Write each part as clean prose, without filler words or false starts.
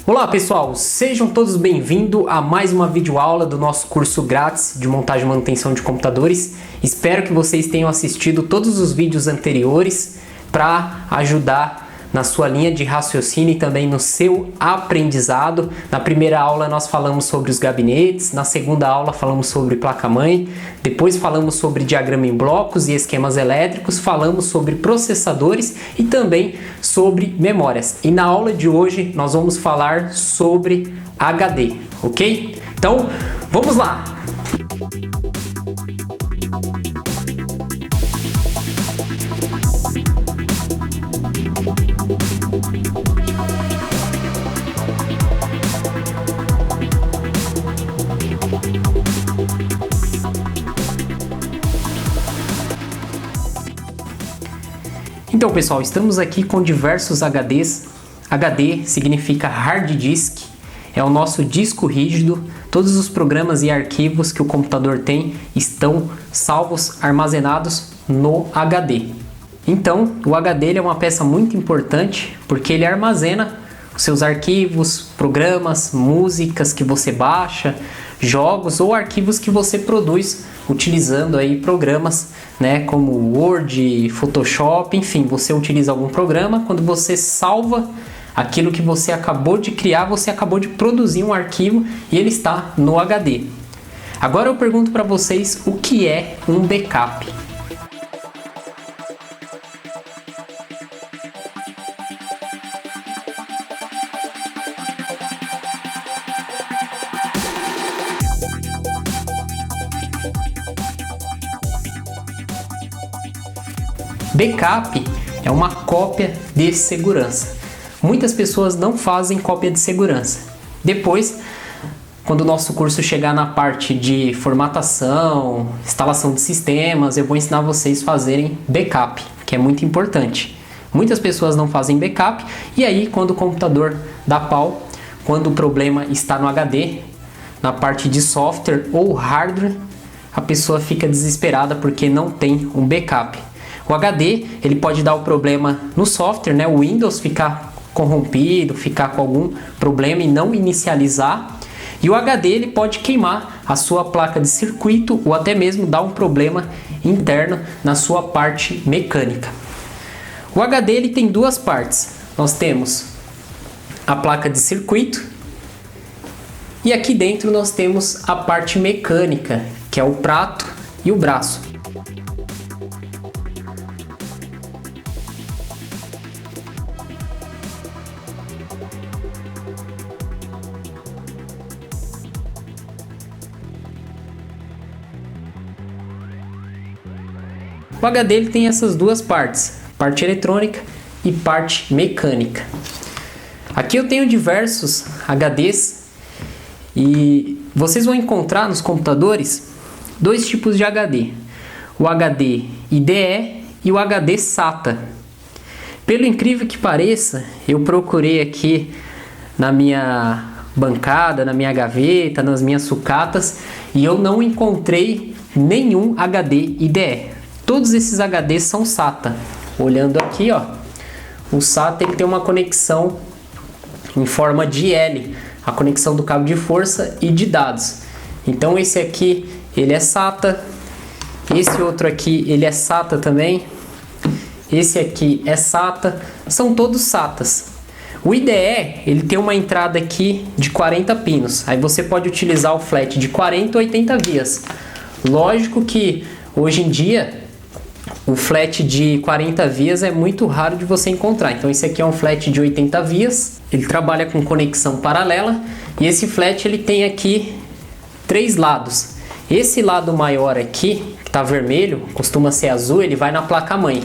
Olá pessoal, sejam todos bem-vindos a mais uma videoaula do nosso curso grátis de montagem e manutenção de computadores. Espero que vocês tenham assistido todos os vídeos anteriores para ajudar na sua linha de raciocínio e também no seu aprendizado. Na primeira aula nós falamos sobre os gabinetes, na segunda aula falamos sobre placa-mãe, depois falamos sobre diagrama em blocos e esquemas elétricos, falamos sobre processadores e também sobre memórias. E na aula de hoje nós vamos falar sobre HD, ok? Então, vamos lá! Então pessoal, estamos aqui com diversos HDs. HD significa Hard Disk, é o nosso disco rígido. Todos os programas e arquivos que o computador tem estão salvos, armazenados no HD. Então, o HD ele é uma peça muito importante porque ele armazena os seus arquivos, programas, músicas que você baixa, jogos ou arquivos que você produz utilizando aí programas, né, como Word, Photoshop, enfim, você utiliza algum programa, quando você salva aquilo que você acabou de criar, você acabou de produzir um arquivo e ele está no HD. Agora eu pergunto para vocês o que é um backup. Backup é uma cópia de segurança. Muitas pessoas não fazem cópia de segurança. Depois, quando o nosso curso chegar na parte de formatação, instalação de sistemas, eu vou ensinar vocês a fazerem backup, que é muito importante. Muitas pessoas não fazem backup e aí quando o computador dá pau, quando o problema está no HD, na parte de software ou hardware, a pessoa fica desesperada porque não tem um backup. O HD ele pode dar o problema no software, né? O Windows ficar corrompido, ficar com algum problema e não inicializar. E o HD ele pode queimar a sua placa de circuito ou até mesmo dar um problema interno na sua parte mecânica. O HD ele tem duas partes. Nós temos a placa de circuito e aqui dentro nós temos a parte mecânica, que é o prato e o braço. O HD ele tem essas duas partes, parte eletrônica e parte mecânica. Aqui eu tenho diversos HDs e vocês vão encontrar nos computadores dois tipos de HD. O HD IDE e o HD SATA. Pelo incrível que pareça, eu procurei aqui na minha bancada, na minha gaveta, nas minhas sucatas e eu não encontrei nenhum HD IDE. Todos esses HDs são SATA. Olhando aqui, ó, o SATA ele tem uma conexão em forma de L, a conexão do cabo de força e de dados. Então esse aqui ele é SATA, esse outro aqui ele é SATA também, esse aqui é SATA, são todos SATAs. O IDE ele tem uma entrada aqui de 40 pinos, aí você pode utilizar o flat de 40 ou 80 vias. Lógico que hoje em dia o flat de 40 vias é muito raro de você encontrar. Então esse aqui é um flat de 80 vias. Ele trabalha com conexão paralela. E esse flat ele tem aqui três lados. Esse lado maior aqui, que está vermelho, costuma ser azul, ele vai na placa-mãe.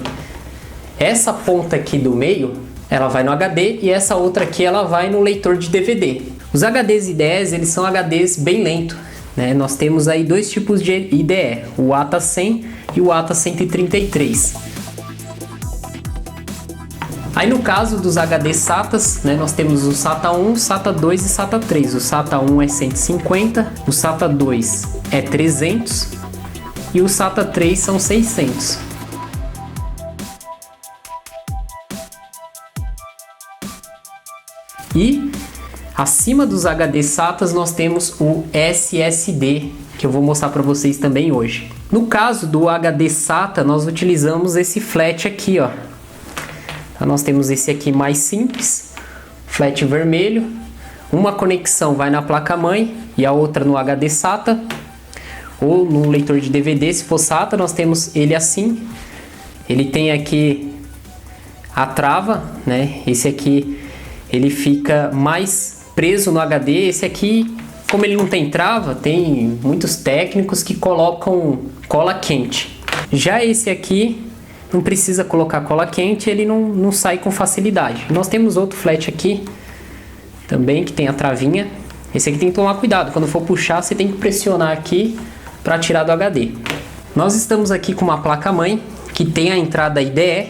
Essa ponta aqui do meio, ela vai no HD. E essa outra aqui, ela vai no leitor de DVD. Os HDs IDEs, eles são HDs bem lentos, né? Nós temos aí dois tipos de IDE, o ATA 100 e o ATA 133. Aí no caso dos HD SATAs, né, nós temos o SATA 1, SATA 2 e SATA 3. O SATA 1 é 150, o SATA 2 é 300 e o SATA 3 são 600. E Acima dos HD SATAs nós temos o SSD, que eu vou mostrar para vocês também hoje. No caso do HD SATA, nós utilizamos esse flat aqui, ó. Então, nós temos esse aqui mais simples, flat vermelho. Uma conexão vai na placa-mãe e a outra no HD SATA. Ou no leitor de DVD, se for SATA, nós temos ele assim. Ele tem aqui a trava, né? Esse aqui ele fica mais preso no HD. Esse aqui, como ele não tem trava, tem muitos técnicos que colocam cola quente. Já esse aqui não precisa colocar cola quente, ele não sai com facilidade. Nós temos outro flat aqui também que tem a travinha. Esse aqui tem que tomar cuidado, quando for puxar você tem que pressionar aqui para tirar do HD. Nós estamos aqui com uma placa-mãe que tem a entrada IDE,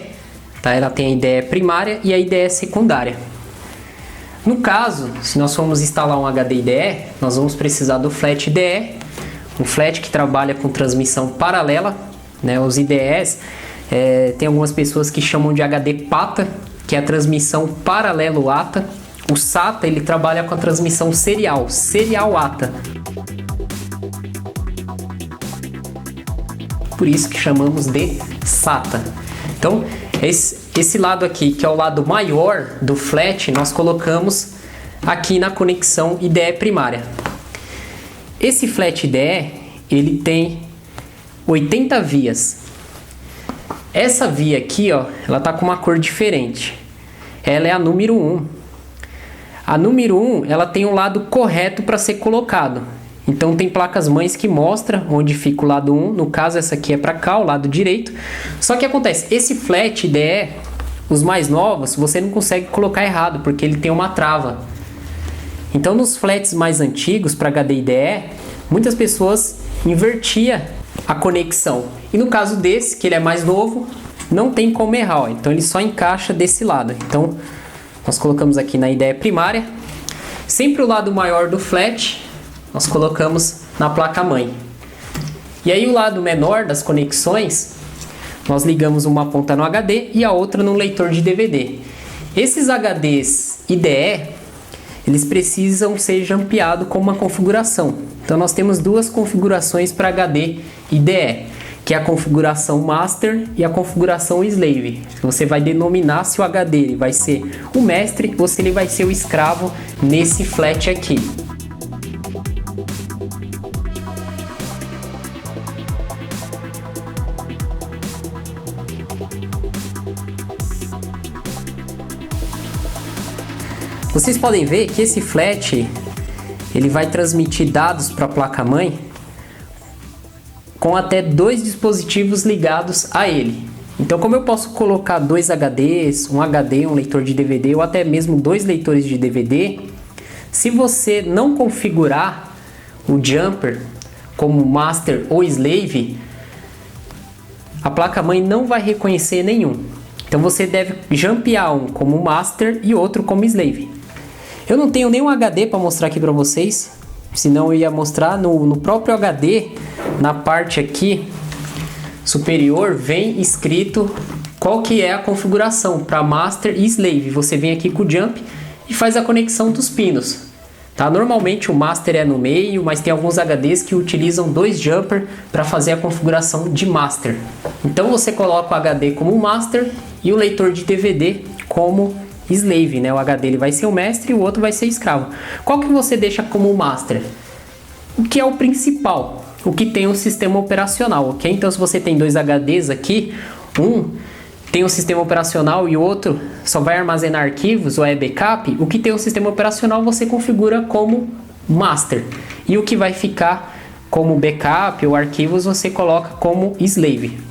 tá? Ela tem a IDE primária e a IDE secundária. No caso, se nós formos instalar um HD IDE, nós vamos precisar do flat IDE, um flat que trabalha com transmissão paralela, né? Os IDEs, tem algumas pessoas que chamam de HD PATA, que é a transmissão paralelo ATA. O SATA ele trabalha com a transmissão serial ATA. Por isso que chamamos de SATA. Então, esse lado aqui, que é o lado maior do flat, nós colocamos aqui na conexão IDE primária. Esse flat IDE, ele tem 80 vias. Essa via aqui, ó, ela tá com uma cor diferente. Ela é a número 1. A número 1, ela tem um lado correto para ser colocado. Então tem placas mães que mostram onde fica o lado 1. No caso, essa aqui é para cá, o lado direito. Só que acontece, esse flat IDE, os mais novos, você não consegue colocar errado, porque ele tem uma trava. Então nos flats mais antigos, para HD IDE, muitas pessoas invertiam a conexão. E no caso desse, que ele é mais novo, não tem como errar, ó. Então ele só encaixa desse lado. Então nós colocamos aqui na IDE primária. Sempre o lado maior do flat nós colocamos na placa-mãe. E aí o lado menor das conexões, nós ligamos uma ponta no HD e a outra no leitor de DVD. Esses HDs IDE, eles precisam ser jampeados com uma configuração. Então nós temos duas configurações para HD IDE, que é a configuração Master e a configuração Slave. Você vai denominar se o HD ele vai ser o mestre ou se ele vai ser o escravo nesse flat aqui. Vocês podem ver que esse flat ele vai transmitir dados para a placa-mãe com até 2 dispositivos ligados a ele. Então, como eu posso colocar 2 HDs, um HD, um leitor de DVD ou até mesmo 2 leitores de DVD, se você não configurar o jumper como master ou slave, a placa-mãe não vai reconhecer nenhum. Então você deve jampear um como master e outro como slave. Eu não tenho nenhum HD para mostrar aqui para vocês, senão eu ia mostrar no próprio HD, na parte aqui superior, vem escrito qual que é a configuração para master e slave. Você vem aqui com o jump e faz a conexão dos pinos. Tá? Normalmente o master é no meio, mas tem alguns HDs que utilizam 2 jumper para fazer a configuração de master. Então você coloca o HD como master e o leitor de DVD como slave, né? O HD ele vai ser o mestre e o outro vai ser escravo. Qual que você deixa como master? O que é o principal, o que tem um sistema operacional, ok? Então se você tem 2 HDs aqui, um tem um sistema operacional e o outro só vai armazenar arquivos ou é backup, o que tem um sistema operacional você configura como master. E o que vai ficar como backup ou arquivos você coloca como slave.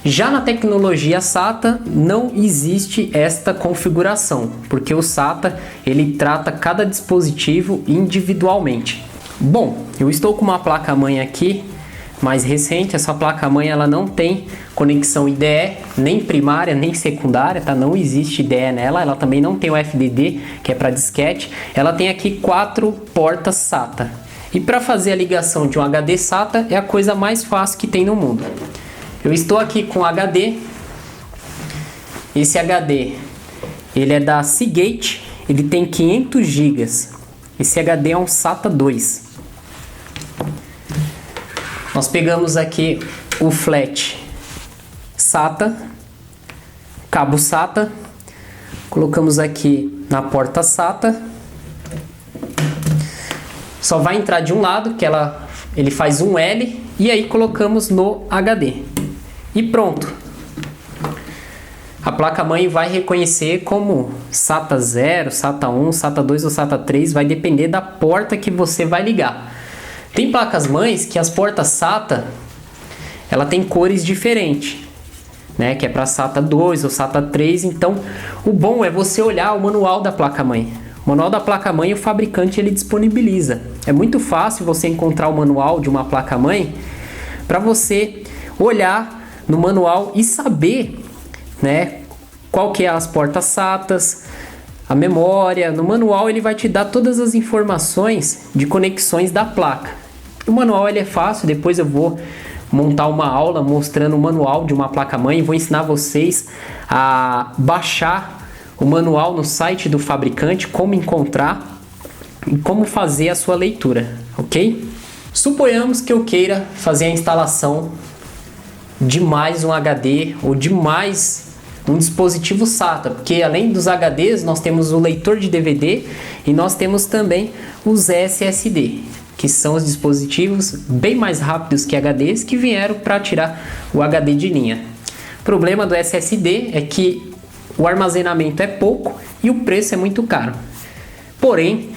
Já na tecnologia SATA não existe esta configuração, porque o SATA ele trata cada dispositivo individualmente. Bom, eu estou com uma placa-mãe aqui mais recente. Essa placa-mãe ela não tem conexão IDE, nem primária nem secundária, tá? Não existe IDE nela. Ela também não tem o FDD, que é para disquete. Ela tem aqui 4 portas SATA. E para fazer a ligação de um HD SATA é a coisa mais fácil que tem no mundo. Eu estou aqui com o HD. Esse HD ele é da Seagate, ele tem 500 GB Esse HD é um SATA 2. Nós pegamos aqui o flat SATA, cabo SATA, colocamos aqui na porta SATA. Só vai entrar de um lado, que ele faz um L, e aí colocamos no HD. E pronto. A placa-mãe vai reconhecer como SATA 0, SATA 1, SATA 2 ou SATA 3, vai depender da porta que você vai ligar. Tem placas-mães que as portas SATA, ela tem cores diferentes, né? Que é para SATA 2 ou SATA 3, então o bom é você olhar o manual da placa-mãe. O manual da placa-mãe o fabricante ele disponibiliza. É muito fácil você encontrar o manual de uma placa-mãe para você olhar no manual e saber, né, qual que é as portas SATAs, a memória. No manual ele vai te dar todas as informações de conexões da placa. O manual ele é fácil, depois eu vou montar uma aula mostrando o manual de uma placa-mãe e vou ensinar vocês a baixar o manual no site do fabricante, como encontrar e como fazer a sua leitura, ok? Suponhamos que eu queira fazer a instalação de mais um HD ou de mais um dispositivo SATA, porque além dos HDs nós temos o leitor de DVD e nós temos também os SSD, que são os dispositivos bem mais rápidos que HDs que vieram para tirar o HD de linha. O problema do SSD é que o armazenamento é pouco e o preço é muito caro. Porém,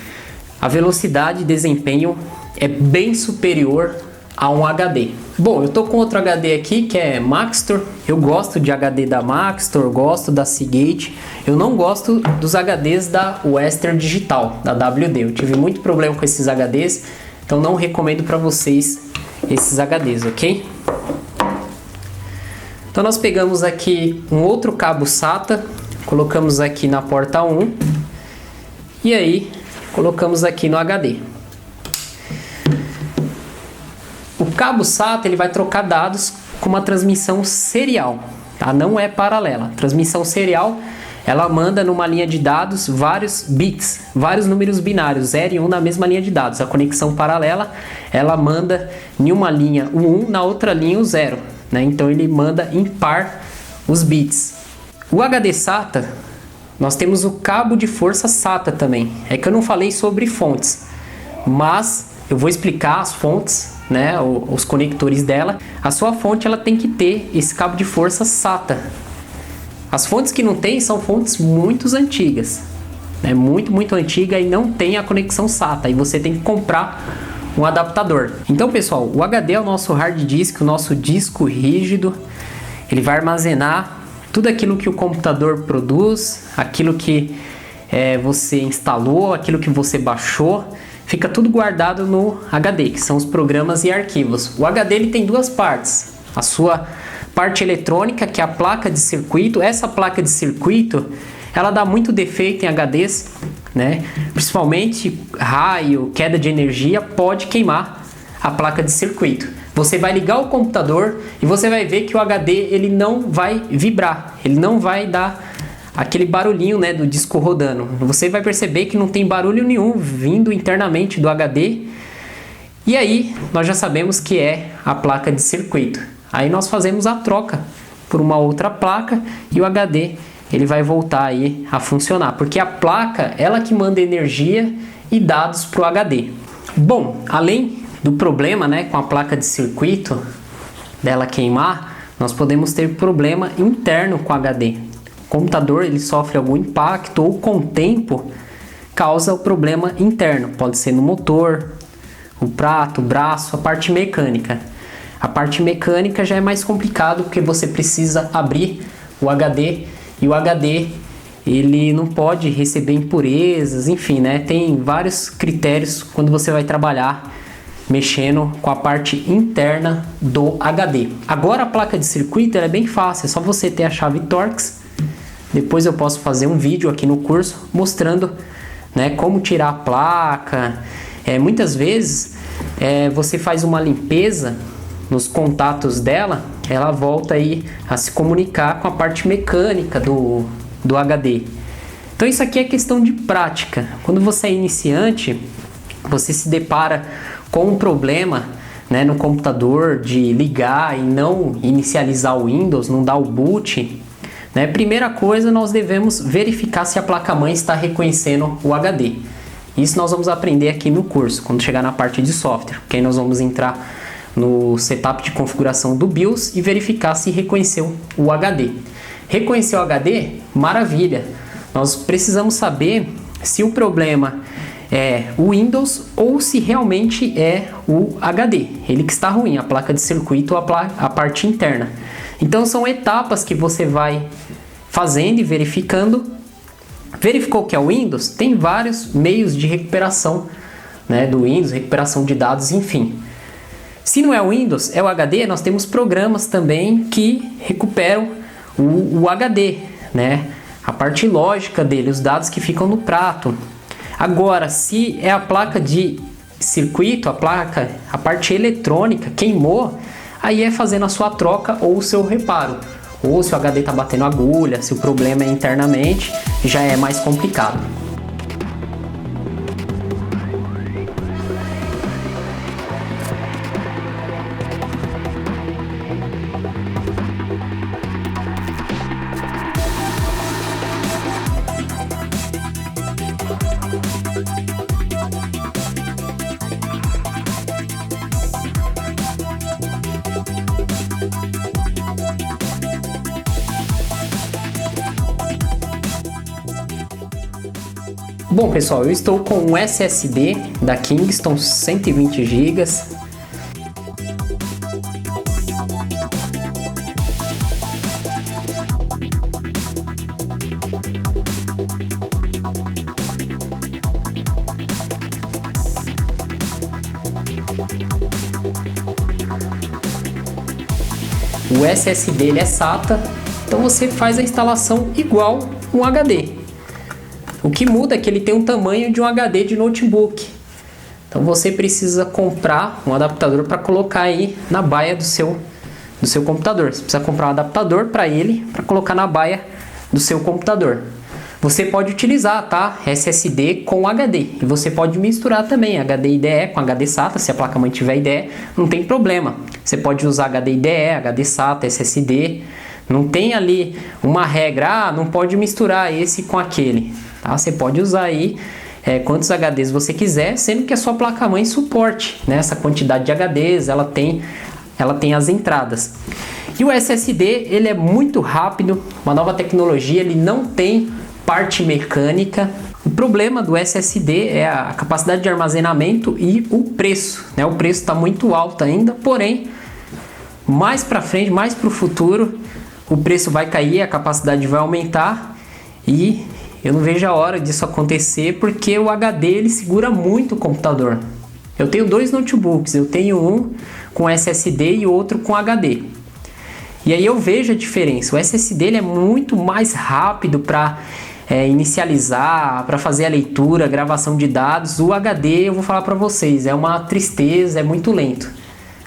a velocidade e desempenho é bem superior a um HD. Bom, eu tô com outro HD aqui que é Maxtor. Eu gosto de HD da Maxtor, gosto da Seagate. Eu não gosto dos HDs da Western Digital, da WD. Eu tive muito problema com esses HDs, então não recomendo para vocês esses HDs, ok? Então nós pegamos aqui um outro cabo SATA, colocamos aqui na porta 1 e aí colocamos aqui no HD. O cabo SATA ele vai trocar dados com uma transmissão serial, tá? Não é paralela. Transmissão serial, ela manda numa linha de dados vários bits, vários números binários, 0 e 1 na mesma linha de dados. A conexão paralela, ela manda em uma linha o 1, na outra linha o 0. Né? Então ele manda em par os bits. O HD SATA, nós temos o cabo de força SATA também. É que eu não falei sobre fontes, mas eu vou explicar as fontes, né? Os conectores dela. A sua fonte ela tem que ter esse cabo de força SATA. As fontes que não tem são fontes muito antigas, né? Muito antiga e não tem a conexão SATA. E você tem que comprar um adaptador. Então, pessoal, o HD é o nosso hard disk, o nosso disco rígido. Ele vai armazenar tudo aquilo que o computador produz, aquilo que você instalou, aquilo que você baixou. Fica tudo guardado no HD, que são os programas e arquivos. O HD ele tem duas partes. A sua parte eletrônica, que é a placa de circuito. Essa placa de circuito, ela dá muito defeito em HDs, né? Principalmente raio, queda de energia pode queimar a placa de circuito. Você vai ligar o computador e você vai ver que o HD ele não vai vibrar, ele não vai dar aquele barulhinho, né, do disco rodando. Você vai perceber que não tem barulho nenhum vindo internamente do HD. E aí nós já sabemos que é a placa de circuito. Aí nós fazemos a troca por uma outra placa e o HD ele vai voltar aí a funcionar, porque a placa ela que manda energia e dados para o HD. Bom, além do problema, né, com a placa de circuito dela queimar, nós podemos ter problema interno com o HD. O computador ele sofre algum impacto ou com o tempo causa o problema interno. Pode ser no motor, o prato, o braço, a parte mecânica. A parte mecânica já é mais complicado porque você precisa abrir o HD e o HD ele não pode receber impurezas, enfim, né? Tem vários critérios quando você vai trabalhar mexendo com a parte interna do HD. Agora a placa de circuito ela é bem fácil, é só você ter a chave Torx. Depois eu posso fazer um vídeo aqui no curso mostrando, né, como tirar a placa. Muitas vezes você faz uma limpeza nos contatos dela, ela volta aí a se comunicar com a parte mecânica do HD. Então isso aqui é questão de prática. Quando você é iniciante, você se depara com um problema, né, no computador de ligar e não inicializar o Windows, não dar o boot, né? Primeira coisa, nós devemos verificar se a placa-mãe está reconhecendo o HD. Isso nós vamos aprender aqui no curso, quando chegar na parte de software, porque aí nós vamos entrar no setup de configuração do BIOS e verificar se reconheceu o HD. Reconheceu o HD? Maravilha! Nós precisamos saber se o problema é o Windows ou se realmente é o HD, ele que está ruim, a placa de circuito ou a parte interna. Então são etapas que você vai fazendo e verificando. Verificou que é o Windows? Tem vários meios de recuperação, né, do Windows, recuperação de dados, enfim. Se não é o Windows, é o HD, nós temos programas também que recuperam o HD, né, a parte lógica dele, os dados que ficam no prato. Agora, se é a placa de circuito, a parte eletrônica queimou, aí é fazendo a sua troca ou o seu reparo. Ou se o HD está batendo agulha, se o problema é internamente, já é mais complicado. Bom pessoal, eu estou com um SSD da Kingston 120 GB. O SSD ele é SATA, então você faz a instalação igual um HD. O que muda é que ele tem um tamanho de um HD de notebook. Então você precisa comprar um adaptador para colocar aí na baia do seu computador. Você precisa comprar um adaptador para ele, para colocar na baia do seu computador. Você pode utilizar, tá, SSD com HD. E você pode misturar também HD IDE com HD SATA. Se a placa-mãe tiver IDE, não tem problema. Você pode usar HD IDE, HD SATA, SSD. Não tem ali uma regra, não pode misturar esse com aquele. Tá? Você pode usar aí quantos HDs você quiser, sendo que a sua placa-mãe suporte, né, essa quantidade de HDs, ela tem as entradas. E o SSD, ele é muito rápido, uma nova tecnologia, ele não tem parte mecânica. O problema do SSD é a capacidade de armazenamento e o preço, né? O preço está muito alto ainda, porém, mais para frente, mais para o futuro, o preço vai cair, a capacidade vai aumentar e eu não vejo a hora disso acontecer porque o HD ele segura muito o computador. Eu tenho dois notebooks, eu tenho um com SSD e outro com HD. E aí eu vejo a diferença. O SSD ele é muito mais rápido para inicializar, para fazer a leitura, a gravação de dados. O HD, eu vou falar para vocês, é uma tristeza, é muito lento.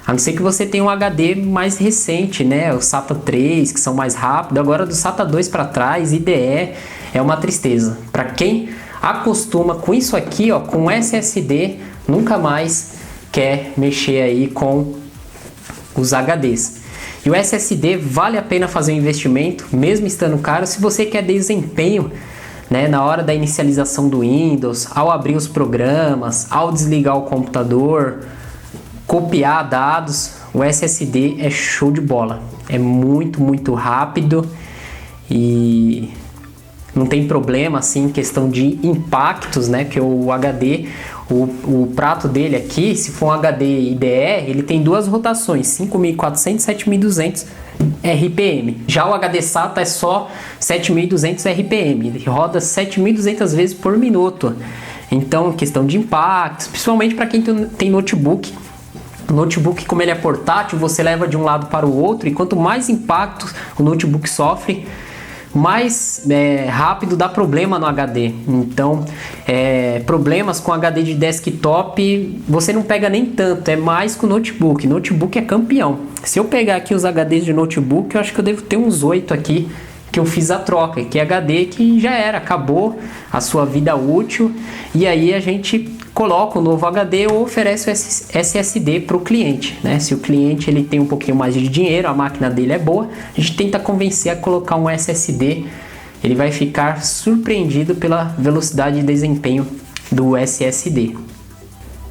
A não ser que você tenha um HD mais recente, né? O SATA 3, que são mais rápidos. Agora do SATA 2 para trás, IDE, é uma tristeza. Para quem acostuma com isso aqui, ó, com SSD, nunca mais quer mexer aí com os HDs. E o SSD vale a pena fazer um investimento, mesmo estando caro, se você quer desempenho, né, na hora da inicialização do Windows, ao abrir os programas, ao desligar o computador, copiar dados. O SSD é show de bola, é muito, muito rápido e não tem problema assim em questão de impactos, né? Que o HD, o prato dele aqui, se for um HD IDE, ele tem duas rotações, 5400 e 7200 RPM. Já o HD SATA é só 7200 RPM, ele roda 7200 vezes por minuto. Então, questão de impactos, principalmente para quem tem notebook. O notebook, como ele é portátil, você leva de um lado para o outro e quanto mais impactos o notebook sofre, mais rápido dá problema no HD. Então, problemas com HD de desktop você não pega nem tanto, é mais com notebook. Notebook é campeão. Se eu pegar aqui os HDs de notebook, eu acho que eu devo ter uns 8 aqui que eu fiz a troca, que é HD que já era, acabou a sua vida útil, e aí a gente coloca o novo HD ou oferece o SSD para o cliente, né? Se o cliente ele tem um pouquinho mais de dinheiro, a máquina dele é boa, a gente tenta convencer a colocar um SSD, ele vai ficar surpreendido pela velocidade de desempenho do SSD.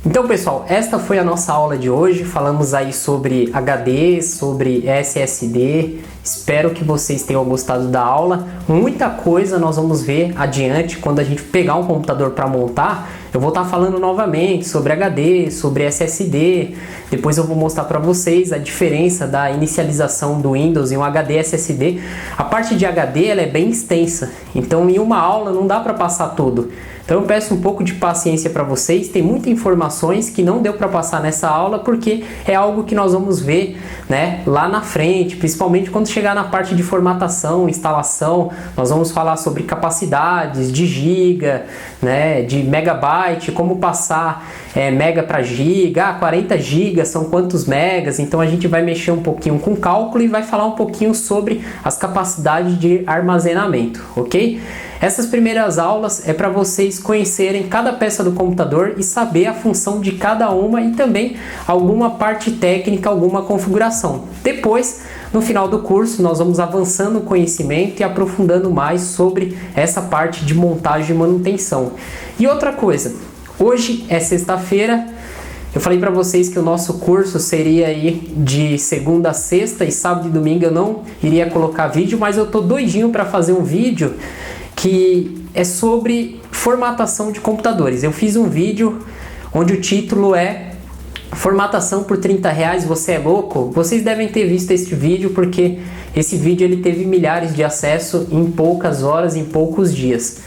Então, pessoal, esta foi a nossa aula de hoje. Falamos aí sobre HD, sobre SSD. Espero que vocês tenham gostado da aula. Muita coisa nós vamos ver adiante quando a gente pegar um computador para montar. Eu vou estar falando novamente sobre HD, sobre SSD. Depois eu vou mostrar para vocês a diferença da inicialização do Windows em um HD SSD. A parte de HD ela é bem extensa, então em uma aula não dá para passar tudo. Então eu peço um pouco de paciência para vocês, tem muitas informações que não deu para passar nessa aula porque é algo que nós vamos ver, né, lá na frente, principalmente quando chegar na parte de formatação, instalação, nós vamos falar sobre capacidades de giga, né, de megabyte, como passar mega para giga, 40 gigas são quantos megas, então a gente vai mexer um pouquinho com cálculo e vai falar um pouquinho sobre as capacidades de armazenamento, ok? Essas primeiras aulas é para vocês conhecerem cada peça do computador e saber a função de cada uma e também alguma parte técnica, alguma configuração. Depois, no final do curso, nós vamos avançando o conhecimento e aprofundando mais sobre essa parte de montagem e manutenção. E outra coisa, hoje é sexta-feira. Eu falei para vocês que o nosso curso seria aí de segunda a sexta e sábado e domingo eu não iria colocar vídeo, mas eu tô doidinho para fazer um vídeo que é sobre formatação de computadores. Eu fiz um vídeo onde o título é Formatação por R$30, você é louco? Vocês devem ter visto esse vídeo porque esse vídeo ele teve milhares de acessos em poucas horas, em poucos dias.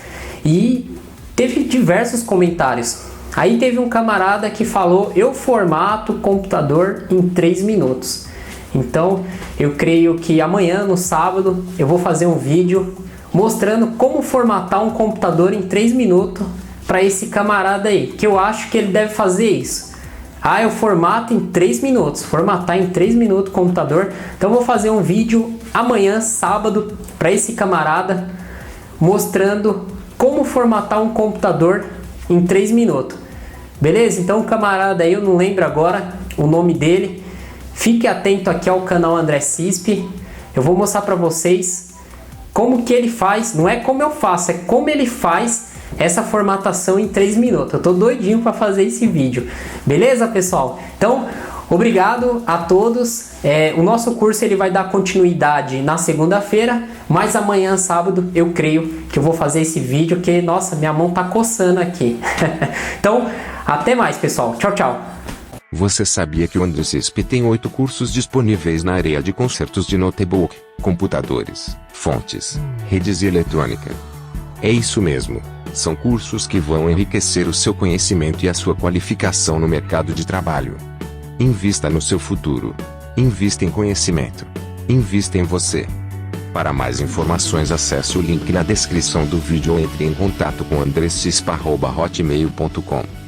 E teve diversos comentários. Aí teve um camarada que falou, eu formato o computador em 3 minutos. Então eu creio que amanhã, no sábado, eu vou fazer um vídeo mostrando como formatar um computador em 3 minutos para esse camarada aí, que eu acho que ele deve fazer isso. Ah, eu formato em 3 minutos, formatar em 3 minutos o computador. Então eu vou fazer um vídeo amanhã, sábado, para esse camarada, mostrando como formatar um computador em 3 minutos. Beleza? Então o camarada aí, eu não lembro agora o nome dele, fique atento aqui ao canal André Cisp. Eu vou mostrar para vocês como que ele faz, não é como eu faço, é como ele faz essa formatação em 3 minutos. Eu tô doidinho para fazer esse vídeo. Beleza, pessoal? Então, obrigado a todos. O nosso curso ele vai dar continuidade na segunda-feira, mas amanhã, sábado, eu creio que eu vou fazer esse vídeo, que, nossa, minha mão tá coçando aqui. Então, até mais, pessoal. Tchau, tchau. Você sabia que o André Cisp tem 8 cursos disponíveis na área de consertos de notebook, computadores, fontes, redes e eletrônica? É isso mesmo. São cursos que vão enriquecer o seu conhecimento e a sua qualificação no mercado de trabalho. Invista no seu futuro. Invista em conhecimento. Invista em você. Para mais informações, acesse o link na descrição do vídeo ou entre em contato com andrescispa@hotmail.com.